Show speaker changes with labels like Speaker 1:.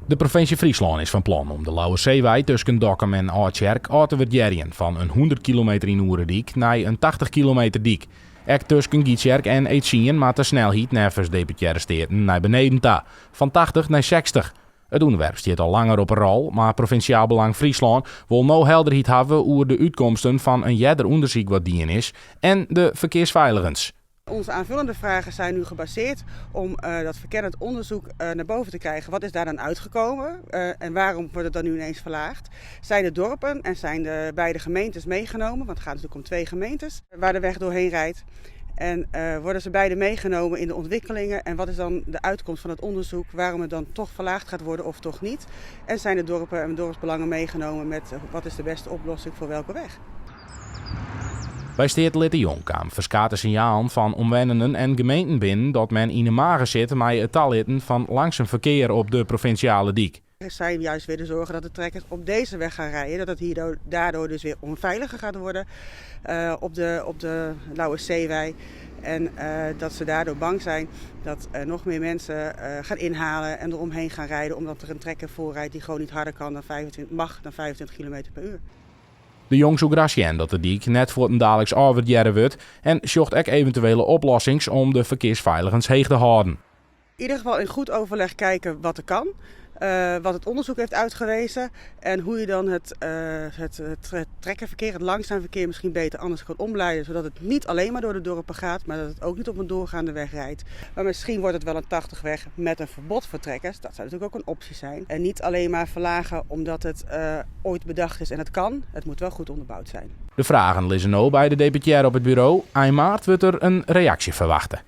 Speaker 1: De provincie Friesland is van plan om de Lauwe Zeewei tussen Dokkum en Oudtjerk uit te verdjerjen van een 100 km in oere dik naar een 80 kilometer dik. Ook tussen Gietjerk en Eetsien maakt de snelheid nevens deputaire steden naar beneden ta, van 80 naar 60. Het onderwerp staat al langer op een rol, maar Provinciaal Belang Friesland wil nou helderheid hebben over de uitkomsten van een jeder onderzoek wat dien is en de verkeersveiligens.
Speaker 2: Onze aanvullende vragen zijn nu gebaseerd om dat verkennend onderzoek naar boven te krijgen. Wat is daar dan uitgekomen en waarom wordt het dan nu ineens verlaagd? Zijn de dorpen en zijn de beide gemeentes meegenomen, want het gaat natuurlijk om 2 gemeentes waar de weg doorheen rijdt. En worden ze beide meegenomen in de ontwikkelingen en wat is dan de uitkomst van het onderzoek, waarom het dan toch verlaagd gaat worden of toch niet? En zijn de dorpen en dorpsbelangen meegenomen met wat is de beste oplossing voor welke weg?
Speaker 1: Bij Steedlid de Jong kwam verskate signalen van omwonenden en gemeenten binnen dat men in de magen zit met het talitten van langzaam verkeer op de provinciale dik.
Speaker 2: Zij juist willen zorgen dat de trekkers op deze weg gaan rijden, dat het daardoor dus weer onveiliger gaat worden op de Lauwe Zeewei. En dat ze daardoor bang zijn dat nog meer mensen gaan inhalen en eromheen gaan rijden, omdat er een trekker voorrijdt die gewoon niet harder kan dan 25 km per uur.
Speaker 1: De Jong zoekt rasje dat de dik net voor een dadelijks overjaren wordt en zocht ook eventuele oplossings om de verkeersveiligers heeg te houden.
Speaker 2: In ieder geval in goed overleg kijken wat er kan, wat het onderzoek heeft uitgewezen en hoe je dan het trekkerverkeer, het langzaam verkeer misschien beter anders kan omleiden, zodat het niet alleen maar door de dorpen gaat, maar dat het ook niet op een doorgaande weg rijdt. Maar misschien wordt het wel een 80-weg met een verbod voor trekkers, dat zou natuurlijk ook een optie zijn. En niet alleen maar verlagen omdat het ooit bedacht is en het kan, het moet wel goed onderbouwd zijn.
Speaker 1: De vragen liggen nu bij de deputaire op het bureau. Eind maart wordt er een reactie verwachten.